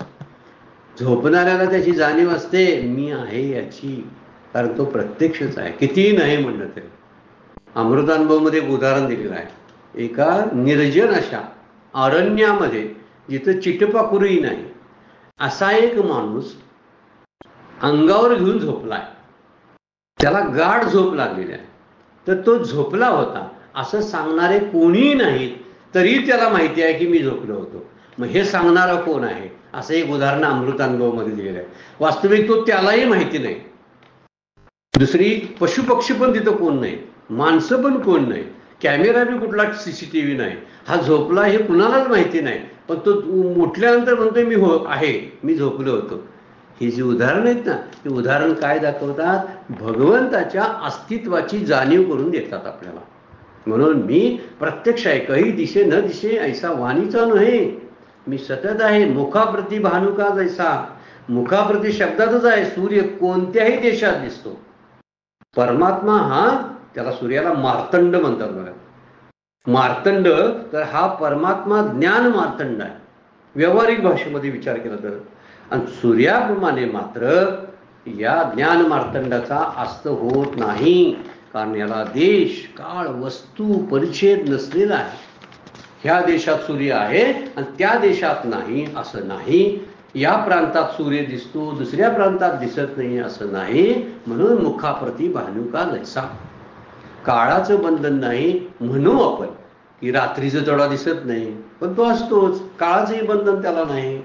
झोपणाऱ्याला त्याची जाणीव असते, मी आहे याची, कारण तो प्रत्यक्षच आहे, कितीही नाही म्हणलं तरी. अमृतानुभवमध्ये एक उदाहरण दिलेलं आहे. एका निर्जन अशा अरण्यामध्ये, जिथं चिटपाखरूही नाही, असा एक माणूस अंगावर घेऊन झोपलाय. त्याला गाढ झोप लागलेली आहे. तर तो झोपला होता असं सांगणारे कोणीही नाहीत, तरी त्याला माहिती आहे की मी झोपलो होतो. मग हे सांगणारा कोण आहे, असं एक उदाहरण अमृतानुभवमध्ये दिलेलं आहे. वास्तविक तो त्यालाही माहिती नाही. दुसरी पशुपक्षी पण तिथं कोण नाही, माणसं पण कोण नाही, कॅमेरा बी कुठला CCTV नाही. हा झोपला हे कुणालाच माहिती नाही. पण तो उठल्यानंतर म्हणतोय मी आहे, मी झोपलो होतो. ही जी उदाहरणं आहेत ना, ही उदाहरण काय दाखवतात, भगवंताच्या अस्तित्वाची जाणीव करून देतात आपल्याला. म्हणून मी प्रत्यक्ष आहे, काही दिसे न दिसे ऐसा वाणीचा नव्हे, मी सतत आहे, मुखाप्रती भानुका जैसा. मुखाप्रती शब्दातच आहे. सूर्य कोणत्याही देशात दिसतो. परमात्मा हा, त्याला सूर्याला मार्तंड म्हणतात बघा. मार्तंड, तर हा परमात्मा ज्ञान मार्तंड आहे व्यावहारिक भाषेमध्ये विचार केला तर. आणि सूर्याप्रमाणे मात्र या ज्ञान मार्तंडाचा अस्त होत नाही, कारण याला देश, काळ, वस्तू, परिच्छेद नसलेला आहे. ह्या देशात सूर्य आहे आणि त्या देशात नाही असं नाही. या प्रांतात सूर्य दिसतो, दुसऱ्या प्रांतात दिसत नाही असं नाही. म्हणून मुखाप्रती भानुका जैसा. काळाचं बंधन नाही म्हणू आपण की रात्रीचं तेवढा दिसत नाही, पण तो असतोच. काळाचंही बंधन त्याला नाही.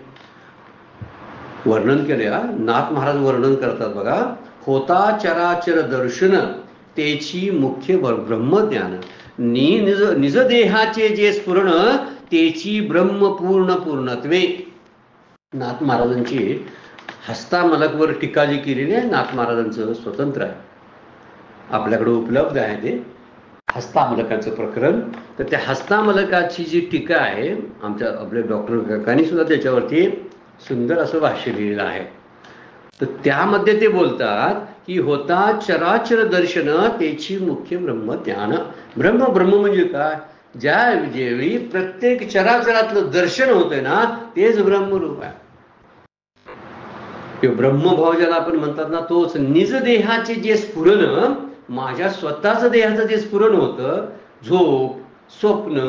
वर्णन केले, नाथ महाराज वर्णन करतात बघा, होता चराचर दर्शन तेची मुख्य ब्रह्मज्ञान, निज देहाचे जे स्फुरण तेची ब्रह्म पूर्ण पूर्णत्वे. नाथ महाराजांची हस्तामलकवर टीका जी केलेली आहे, नाथ महाराजांचं स्वतंत्र आहे, आपल्याकडे उपलब्ध आहे ते हस्तामलकाचं प्रकरण. तर त्या हस्तामलकाची जी टीका आहे, आमच्या आपल्या डॉक्टर काकांनी सुद्धा त्याच्यावरती सुंदर असं भाष्य लिहिलेलं आहे. तर त्यामध्ये ते बोलतात की होता चराचर दर्शन त्याची मुख्य ब्रह्मज्ञान. ब्रह्म म्हणजे काय, ज्या ज्यावेळी प्रत्येक चराचरातलं दर्शन होतंय ना, तेच ब्रह्मरूप आहे. ब्रह्मभाव ज्याला आपण म्हणतात ना, तोच. निज देहाचे जे स्फुरण, माझ्या स्वतःच देहाचं जे स्फुरण होतं, झोप, स्वप्न,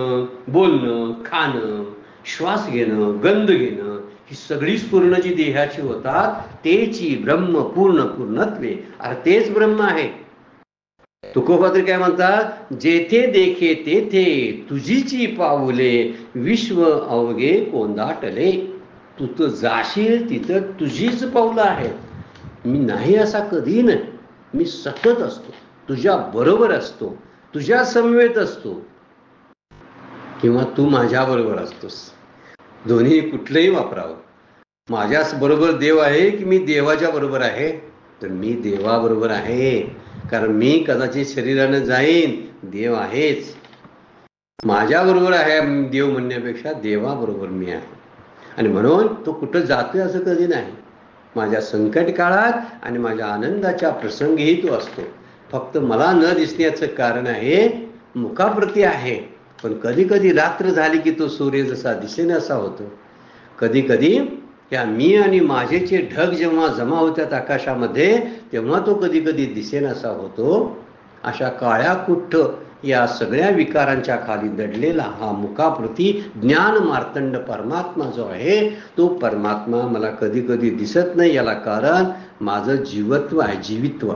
बोलणं, खाणं, श्वास घेणं, गंध घेणं, ही सगळी स्फुरण जी देहाची होतात तेची ब्रह्म पूर्ण पूर्णत्वे. अरे तेच ब्रह्म आहे. तुकोबा तर काय म्हणतात, जेथे देखे तेथे तुझीची पाऊले, विश्व अवघे कोंदाटले. तू तर जाशील तिथं तुझीच पावलं आहेत. मी नाही असा कधी नाही, मी सतत असतो, तुझ्या बरोबर असतो, तुझ्या समवेत असतो, किंवा तू माझ्या बरोबर असतोस. दोन्ही कुठलंही वापरावं. माझ्या बरोबर देव आहे की मी देवाच्या बरोबर आहे, तर मी देवाबरोबर आहे, कारण मी कदाचित शरीरानं जाईन, देव आहेच. माझ्या बरोबर आहे देव म्हणण्यापेक्षा देवाबरोबर मी आहे. आणि म्हणून तो कुठं जातोय असं कधी नाही. माझ्या संकट काळात आणि माझ्या आनंदाच्या प्रसंगीही तो असतो. फक्त मला न दिसण्याचं कारण आहे, मुखाप्रती आहे, पण कधी कधी रात्र झाली की तो सूर्य जसा दिसेन असा होतो. कधी कधी त्या मी आणि माझेचे ढग जेव्हा जमा होतात आकाशामध्ये, तेव्हा तो कधी कधी दिसेन असा होतो. अशा काळ्या कुठ्ठ या सगळ्या विकारांच्या खाली दडलेला हा मुखाप्रती ज्ञान मार्तंड परमात्मा जो आहे, तो परमात्मा मला कधी कधी दिसत नाही. याला कारण माझं जीवत्व आहे, जीवित्व,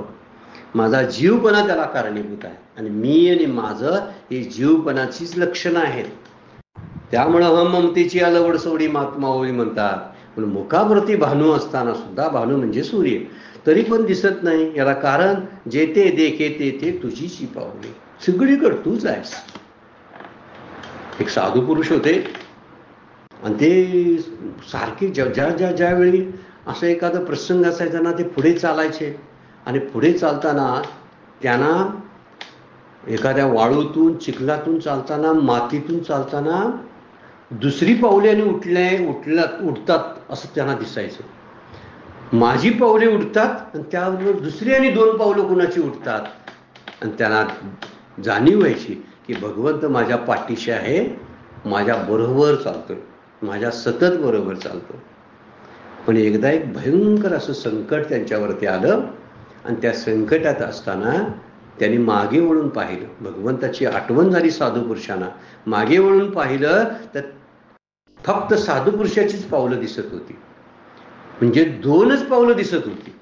माझा जीवपणा त्याला कारणीभूत आहे. आणि मी आणि माझं हे जीवपणाचीच लक्षणं आहेत. त्यामुळं हम ममतेची अलवड सोडी माऊली म्हणतात. पण मुखाप्रती भानू असताना सुद्धा, भानू म्हणजे सूर्य, तरी पण दिसत नाही. याला कारण जेथे देखे ते तुझीची पावले, सगळीकडे तूच आहेस. एक साधू पुरुष होते आणि ते सारखे ज्यावेळी असं एखादा प्रसंग असायचा ना, ते पुढे चालायचे. आणि पुढे चालताना त्यांना एखाद्या वाळूतून, चिखलातून चालताना, मातीतून चालताना दुसरी पावले आणि उठतात असं त्यांना दिसायचं. माझी पावले उठतात आणि त्याबरोबर दुसरी आणि 2 पावलं कुणाची उठतात. आणि त्यांना जाणीव व्हायची की भगवंत माझ्या पाठीशी आहे, माझ्या बरोबर चालतोय, माझ्या सतत बरोबर चालतो. पण एकदा एक भयंकर असं संकट त्यांच्यावरती आलं आणि त्या संकटात असताना त्यांनी मागे वळून पाहिलं. भगवंताची आठवण झाली साधू पुरुषांना. मागे वळून पाहिलं तर फक्त साधू पुरुषाचीच पावलं दिसत होती. म्हणजे 2च पावलं दिसत होती.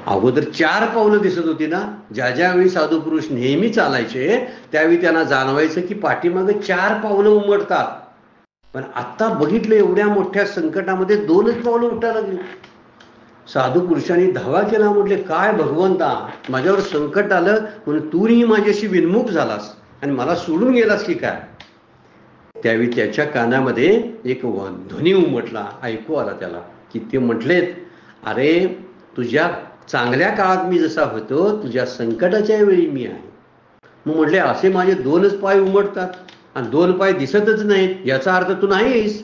अगोदर 4 पावलं दिसत होती ना. ज्यावेळी साधू पुरुष नेहमी चालायचे त्यावेळी त्यांना जाणवायचं की पाठीमागे 4 पावलं उमटतात. पण आता बघितलं एवढ्या मोठ्या संकटामध्ये 2च पावलं उठायला लागली. साधू पुरुषांनी धावा केला. म्हटले, काय भगवंता, माझ्यावर संकट आलं म्हणून तूही माझ्याशी विन्मुख झालास आणि मला सोडून गेलास की काय. त्यावेळी त्याच्या कानामध्ये एक ध्वनी उमटला, ऐकू आला त्याला, की ते म्हटलेत, अरे तुझ्या चांगल्या काळात मी जसा होतो, तुझ्या संकटाच्या वेळी मी आहे. मग म्हटले, असे माझे 2च पाय उमटतात आणि 2 पाय दिसतच नाहीत, याचा अर्थ तू नाहीस.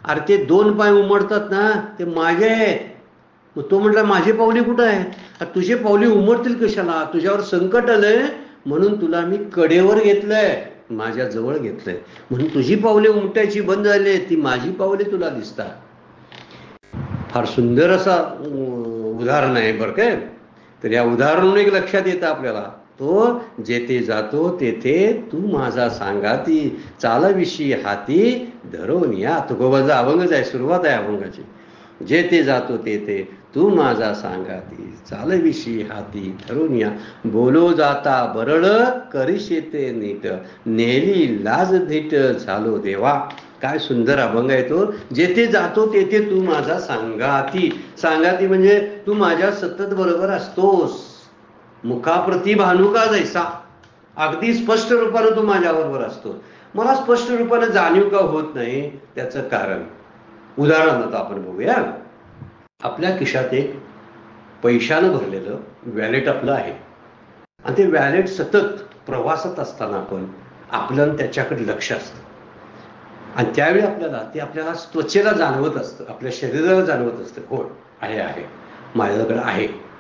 अरे ते 2 पाय उमटतात ना, ते माझे आहेत. मग तो म्हटला, माझे पावले कुठं आहेत? तुझे पावले उमटतील कशाला? तुझ्यावर संकट आलंय म्हणून तुला मी कडेवर घेतलंय, माझ्या जवळ घेतलंय, म्हणून तुझी पावले उमटायची बंद झाली, ती माझी पावले तुला दिसतात. फार सुंदर असा उदाहरण आहे बरं काय. तर या उदाहरणावरून एक लक्षात येतं आपल्याला, तो जेथे जातो तेथे तू माझा सांगाती, चालविशी हाती धरून या. तुकोबाचा अभंगच आहे, सुरुवात आहे अभंगाची. जेथे जातो तेथे तू माझा सांगाती, चालविशी हाती धरून या. बोलो जाता बरळ करीशे ते नीट, नेली लाज धीट झालो देवा. काय सुंदर अभंग आहे तो. जेथे जातो तेथे तू माझा सांगाती. सांगाती म्हणजे तू माझ्या सतत बरोबर असतोस. मुखाप्रती भानू का जैसा, अगदी स्पष्ट रूपानं तू माझ्याबरोबर असतो. मला स्पष्ट रूपानं जाणीव का होत नाही, त्याचं कारण उदाहरणार्थ आपण बघूया. आपल्या खिशात एक पैशानं भरलेलं वॅलेट आपलं आहे आणि ते वॅलेट सतत प्रवासात असताना आपलं त्याच्याकडे लक्ष असतं. आणि त्यावेळी आपल्याला त्वचेला जाणवत असतं, आपल्या शरीराला जाणवत असतं, हो आहे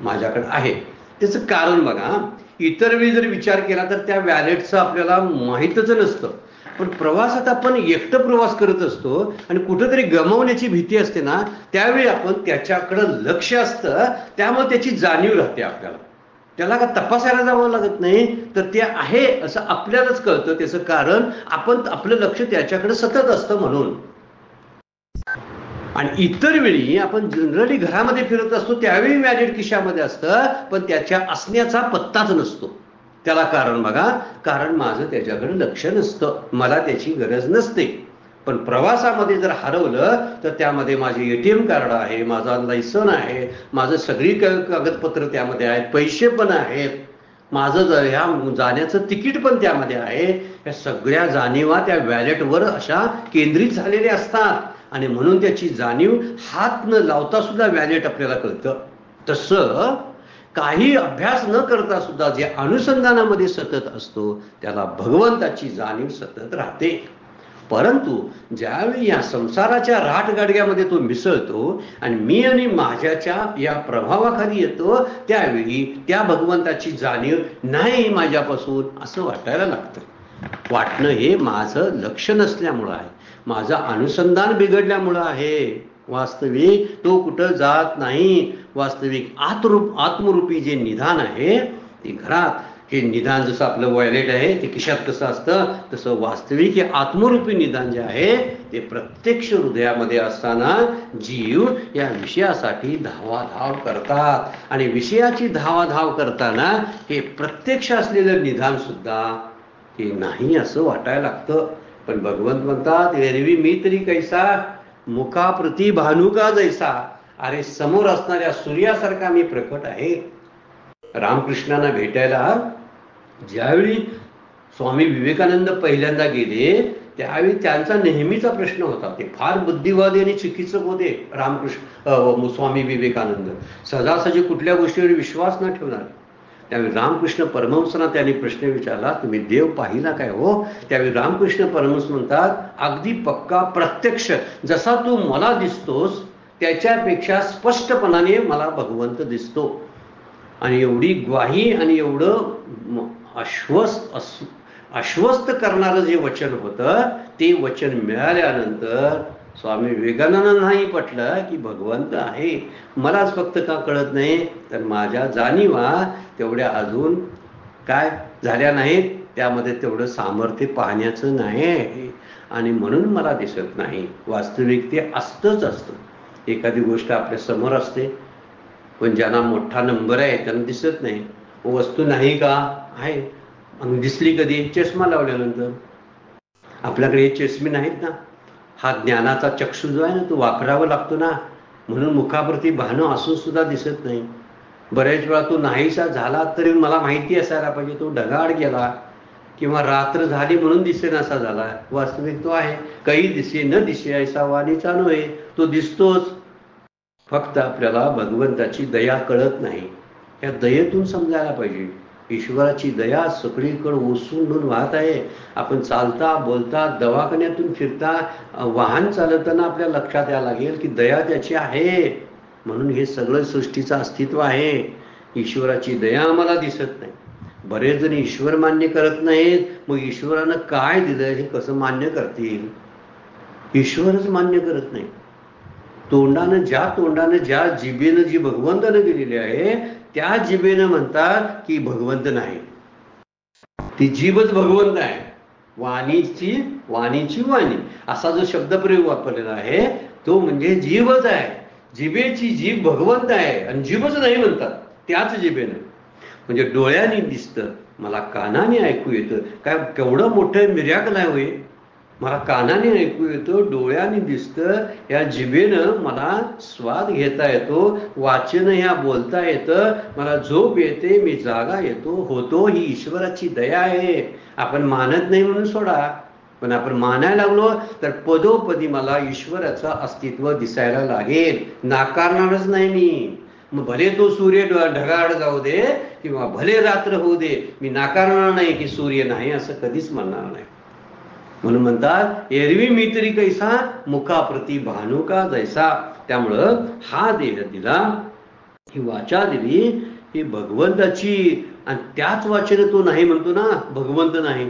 माझ्याकडे आहे. त्याचं कारण बघा, इतर वेळी जर विचार केला तर त्या वॅलेटचं आपल्याला माहीतच नसतं. पण प्रवासात आपण एकटं प्रवास करत असतो आणि कुठंतरी गमावण्याची भीती असते ना, त्यावेळी आपण त्याच्याकडं लक्ष असतं, त्यामुळे त्याची जाणीव राहते आपल्याला. त्याला का तपासायला जावं लागत नाही, तर ते आहे असं आपल्यालाच कळतं. त्याचं कारण आपलं लक्ष त्याच्याकडे सतत असतं म्हणून. आणि इतर वेळी आपण जनरली घरामध्ये फिरत असतो त्यावेळी वॅलेट खिशामध्ये असतं, पण त्याच्या असण्याचा पत्ताच नसतो. त्याला कारण बघा, कारण माझं त्याच्याकडे लक्ष नसतं, मला त्याची गरज नसते. पण प्रवासामध्ये जर हरवलं तर त्यामध्ये माझे ATM कार्ड आहे, माझा लायसन आहे, माझं सगळी कागदपत्र त्यामध्ये आहेत, पैसे पण आहेत, माझं ह्या जाण्याचं तिकीट पण त्यामध्ये आहे. या सगळ्या जाणीवा त्या वॅलेटवर अशा केंद्रित झालेल्या असतात आणि म्हणून त्याची जाणीव हात न लावता सुद्धा वॅलेट आपल्याला कळतं. तसं काही अभ्यास न करता सुद्धा जे अनुसंधानामध्ये सतत असतो त्याला भगवंताची जाणीव सतत राहते. परंतु ज्यावेळी या संसाराच्या राटगाडग्यामध्ये तो मिसळतो आणि मी आणि माझ्याच्या या प्रभावाखाली येतो, त्यावेळी त्या भगवंताची जाणीव नाही माझ्यापासून असं वाटायला लागतं. वाटणं हे माझं लक्ष नसल्यामुळं आहे, माझं अनुसंधान बिघडल्यामुळं आहे. वास्तविक तो कुठं जात नाही. वास्तविक आत्मरूपी जे निधान आहे ती घरात. हे निदान जसं आपलं वॉयलेट आहे ते खिशात कसं असतं, तसं वास्तविक हे आत्मरूपी निदान जे आहे ते प्रत्यक्ष हृदयामध्ये असताना जीव या विषयासाठी धावाधाव करतात. आणि विषयाची धावाधाव करताना हे प्रत्यक्ष असलेलं निदान सुद्धा हे नाही असं वाटायला लागतं. पण भगवंत म्हणतात, एरवी मी तरी कैसा, मुखाप्रती भानुका जैसा. अरे समोर असणाऱ्या सूर्यासारखा मी प्रकट आहे. रामकृष्णांना भेटायला ज्यावेळी स्वामी विवेकानंद पहिल्यांदा गेले त्यावेळी त्यांचा नेहमीचा प्रश्न होता. ते फार बुद्धिवादी आणि चिकित्सक होते स्वामी विवेकानंद. सहजासहजी कुठल्या गोष्टीवर विश्वास न ठेवणार. त्यावेळी रामकृष्ण परमहंसांना त्यांनी प्रश्न विचारला, तुम्ही देव पाहिला काय हो? त्यावेळी रामकृष्ण परमहंस म्हणतात, अगदी पक्का प्रत्यक्ष जसा तू मला दिसतोस त्याच्यापेक्षा स्पष्टपणाने मला भगवंत दिसतो. आणि एवढी ग्वाही आणि एवढं आश्वस्त करणारं जे वचन होतं ते वचन मिळाल्यानंतर स्वामी विवेकानंदांनाही पटलं की भगवंत आहे. मलाच फक्त का कळत नाही, तर माझ्या जाणीवा तेवढ्या अजून काय झाल्या नाहीत, त्यामध्ये तेवढं सामर्थ्य पाहण्याचं नाही आणि म्हणून मला दिसत नाही. वास्तविक ते असतंच असतं. एखादी गोष्ट आपल्या समोर असते पण ज्यांना मोठा नंबर आहे त्यांना दिसत नाही. वस्तू नाही का आहे, मग दिसली कधी? चष्मा लावल्यानंतर. आपल्याकडे हे चष्मे नाहीत ना. हा ज्ञानाचा चक्षु जो आहे ना तो वापरावा लागतो ना, म्हणून मुखाप्रती भानं असून सुद्धा दिसत नाही. बऱ्याच वेळा तो नाहीसा झाला तरी मला माहिती असायला पाहिजे तो ढगाळ गेला किंवा रात्र झाली म्हणून दिसेनासा झाला. वास्तविक तो आहे. काही दिसे न दिसे ऐसा वाणीचा नव्हे, तो दिसतोच. फक्त आपल्याला भगवंताची दया कळत नाही. या दयेतून समजायला पाहिजे ईश्वराची दया सगळीकडे ओसून वाहत आहे. आपण चालता बोलता दवाखान्यातून फिरता वाहन चालवताना आपल्या लक्षात यायला लागेल की दया त्याची आहे, म्हणून हे सगळं सृष्टीचं अस्तित्व आहे. ईश्वराची दया आम्हाला दिसत नाही. बरेच जण ईश्वर मान्य करत नाहीत. मग ईश्वरानं काय दिलं हे कसं मान्य करतील? ईश्वरच मान्य करत नाही. तोंडानं ज्या जिभेनं जी भगवंतानं दिलेली आहे त्या जिभेनं म्हणतात की भगवंत नाही. ती जीभच भगवंत आहे. वाणीची वाणी असा जो शब्दप्रयोग वापरलेला आहे तो म्हणजे जीभच आहे. जिभेची जीभ भगवंत आहे आणि जीभच नाही म्हणतात त्याच जिभेनं. म्हणजे डोळ्याने दिसतं, मला कानाने ऐकू येतं. काय केवढं मोठं मिरॅकल आहे होय. मला कानाने ऐकू येतं, डोळ्याने दिसतं, या जिभेनं मला स्वाद घेता येतो, वाचन ह्या बोलता येतं, मला झोप येते, मी जागा होतो. ही ईश्वराची दया आहे. आपण मानत नाही म्हणून सोडा, पण आपण मानायला लागलो तर पदोपदी मला ईश्वराचं अस्तित्व दिसायला लागेल. नाकारणारच नाही मी. मग भले तो सूर्य ढगाळ जाऊ दे किंवा भले रात्र होऊ दे, मी नाकारणार नाही की सूर्य नाही असं कधीच म्हणणार नाही. म्हणून म्हणतात एरवी मी तरी कैसा, मुखाप्रती भानुका जैसा. त्यामुळं हा देह दिला, ही वाचा दिली, ही भगवंताची. आणि त्याच वाचेने तो नाही म्हणतो ना, भगवंत नाही.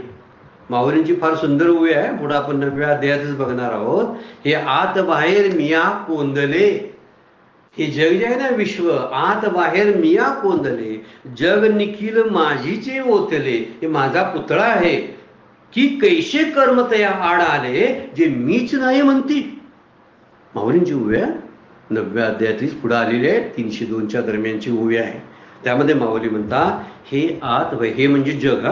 माऊलींची फार सुंदर ओवी आहे, पुढे आपण 9व्या अध्यायातच बघणार आहोत. हे आत बाहेर मिया कोंदले. हे जग जे आहे ना विश्व, आत बाहेर मिया कोंदले, जग निखिल माझीचे ओतले. हे माझा पुतळा आहे की कैसे कर्म तया आड आले, जे मीच नाही म्हणती. माऊलींची ओवी आहे, 9व्या अध्यायातलीच पुढे आलेली आहे, 302च्या दरम्यानची ओवी आहे. त्यामध्ये माऊली म्हणतात हे आत, हे म्हणजे जग,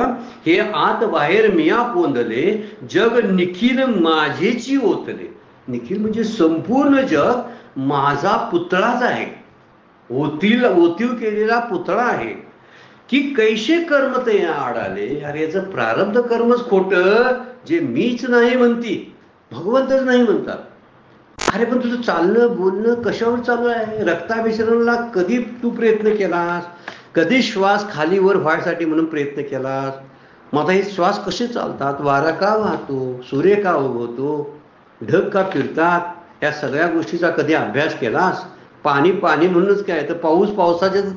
हे आत बाहेर मिया कोंदले, जग निखिल माझेची ओतले. निखिल म्हणजे संपूर्ण जग माझा पुतळाच आहे, ओतीव केलेला पुतळा आहे. की कैसे कर्म ते आडाले. अरे याचं प्रारब्ध कर्मच खोटं, जे मीच नाही म्हणती, भगवंतच नाही म्हणतात. अरे पण तुझं चालणं बोलणं कशावर चालू आहे? रक्ताभिसरणाला कधी तू प्रयत्न केलास? कधी श्वास खाली वर व्हायसाठी म्हणून प्रयत्न केलास? मग आता हे श्वास कसे चालतात? वारा का वाहतो? सूर्य का उगवतो? ढग का फिरतात? या सगळ्या गोष्टीचा कधी अभ्यास केलास? पाणी म्हणूनच काय येतं?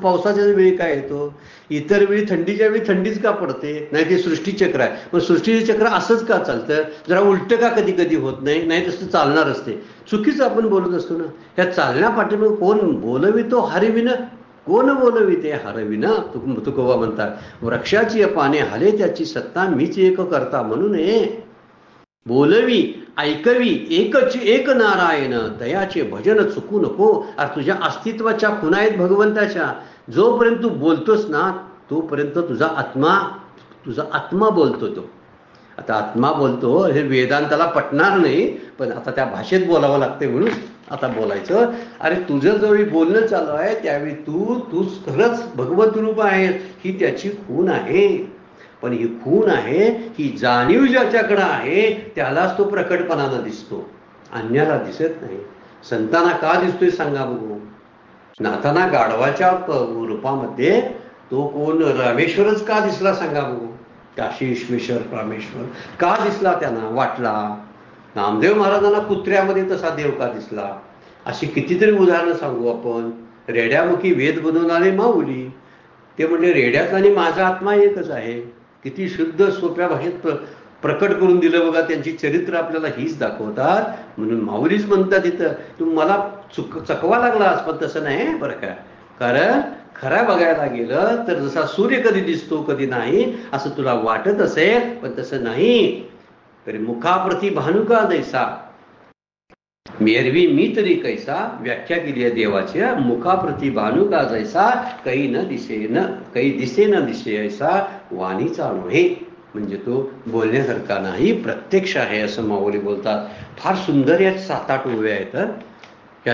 पावसाच्या वेळी काय येतो? इतर वेळी थंडीच्या वेळी थंडीच का पडते? नाही ते सृष्टीचक्र आहे. पण सृष्टीचे चक्र असंच का चालतं? जरा उलट का कधी कधी होत नाही? नाही तसं चालणार असते. चुकीचं आपण बोलत असतो ना. या चालण्या पाठीमागे कोण बोलवितो हरिविन? कोण बोलविते हरविना तुकोबा म्हणतात, वृक्षाची पाने हले त्याची सत्ता मीच एक करता म्हणून बोलवी ऐकवी एक नारायण दयाचे भजन चुकू नको. अरे तुझ्या अस्तित्वाच्या खुणा आहेत भगवंताच्या. जोपर्यंत तू बोलतोस ना तोपर्यंत तुझा आत्मा बोलतो. तो आता आत्मा बोलतो हे वेदांताला पटणार नाही, पण आता त्या भाषेत बोलावं लागते म्हणून आता बोलायचं. अरे तुझं जवळ बोलणं चालू आहे त्यावेळी तू खरंच भगवत रूप आहे, ही त्याची खूण आहे. पण ही खूण आहे ही जाणीव ज्याच्याकडे आहे त्यालाच तो प्रकटपणानं दिसतो, अन्याला दिसत नाही. संतांना का दिसतोय सांगा बघू. नाथांना गाढवाच्या रूपामध्ये तो कोण रामेश्वरच का दिसला सांगा बघू. काशी विश्वेश्वर रामेश्वर का दिसला त्यांना वाटला. नामदेव महाराजांना कुत्र्यामध्ये तसा देव का दिसला. अशी कितीतरी उदाहरणं सांगू आपण. रेड्यामुखी वेद बनवणारे माऊली ते म्हणजे रेड्यात आणि माझा आत्मा एकच आहे. किती शुद्ध सोप्या भाषेत प्रकट करून दिलं बघा. त्यांची चरित्र आपल्याला हीच दाखवतात. म्हणून माऊलीच म्हणतात तिथं तू मला चकवा लागलास, पण तसं नाही बरं का. कारण खरा बघायला गेलं तर जसा सूर्य कधी दिसतो कधी नाही असं तुला वाटत असेल, पण तसं नाही. तरी मुखाप्रती भानुका जैसा मेरवी मी तरी कैसा व्याख्या केली आहे देवाच्या. मुखाप्रती भानुका जैसा काही दिसे न दिसे ऐसा वाणीचा नव्हे. म्हणजे तो बोलण्यासारखा नाही, प्रत्यक्ष आहे असं माऊली बोलतात. फार सुंदर या 7-8 ओव्या आहेत. या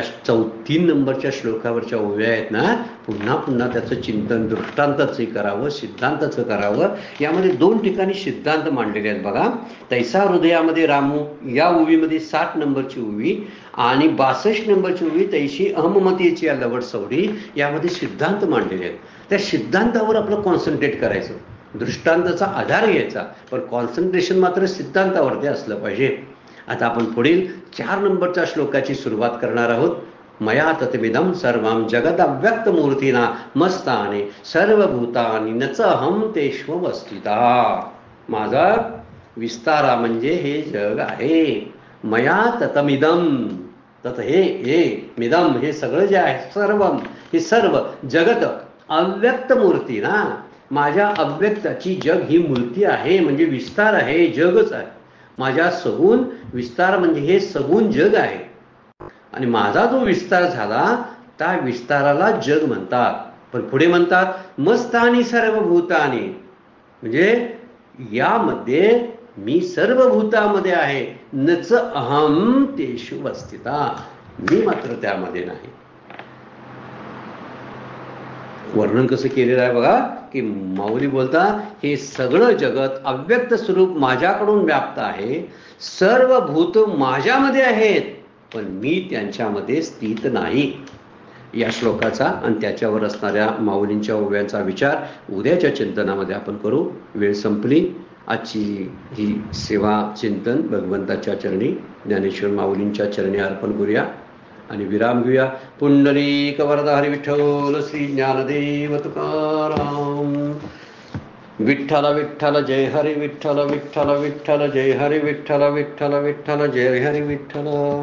3 नंबरच्या श्लोकावरच्या ओव्या आहेत ना, पुन्हा पुन्हा त्याचं चिंतन दृष्टांताचं करावं, सिद्धांताचं करावं. यामध्ये 2 ठिकाणी सिद्धांत मांडलेले आहेत बघा. तैसा हृदयामध्ये रामू या ओवीमध्ये 60 नंबरची ओवी आणि 62 नंबरची ओवी तैशी अहममतीची या लवड सवडी यामध्ये सिद्धांत मांडलेले आहेत. त्या सिद्धांतावर आपलं कॉन्सन्ट्रेट करायचं, दृष्टांताचा आधार घ्यायचा, पण कॉन्सन्ट्रेशन मात्र सिद्धांतावरती असलं पाहिजे. आता आपण पुढील 4 नंबरच्या श्लोकाची सुरुवात करणार आहोत. मया ततमिदं सर्वं जगदव्यक्त मूर्तीना मस्ताने सर्वभूतानि नच अहम तेष्वस्थिता. माझा विस्तारा म्हणजे हे जग आहे. मया ततमिदं तत हे मिदम हे सगळं जे आहे सर्वम हे सर्व जगत अव्यक्त मूर्ती ना, माझ्या अव्यक्ताची जग ही मूर्ती आहे म्हणजे विस्तार आहे, जगच आहे. माझ्या सगुण विस्तार म्हणजे हे सगुण जग आहे. आणि माझा जो विस्तार झाला त्या विस्ताराला जग म्हणतात. पण पुढे म्हणतात मस्तानी सर्वभूतानी, म्हणजे यामध्ये मी सर्व भूतामध्ये आहे. नच अहम तेषु वस्थिता, मी मात्र त्यामध्ये नाही. वर्णन कसं केलेलं आहे बघा की माऊली बोलता हे सगळं जगत अव्यक्त स्वरूप माझ्याकडून व्याप्त आहे. सर्व भूत माझ्यामध्ये आहेत, पण मी त्यांच्यामध्ये स्थित नाही. या श्लोकाचा आणि त्याच्यावर असणाऱ्या माऊलींच्या ओव्यांचा विचार उद्याच्या चिंतनामध्ये आपण करू. वेळ संपली. आजची ही सेवा चिंतन भगवंताच्या चरणी ज्ञानेश्वर माऊलींच्या चरणी अर्पण करूया आणि विराम घेऊया. पुंडलीक वरदा हरी विठ्ठल श्री ज्ञानदेव तुकाराम. विठ्ठल विठ्ठल जय हरी विठ्ठल विठ्ठल विठ्ठल जय हरी विठ्ठल विठ्ठल विठ्ठल जय हरी विठ्ठल.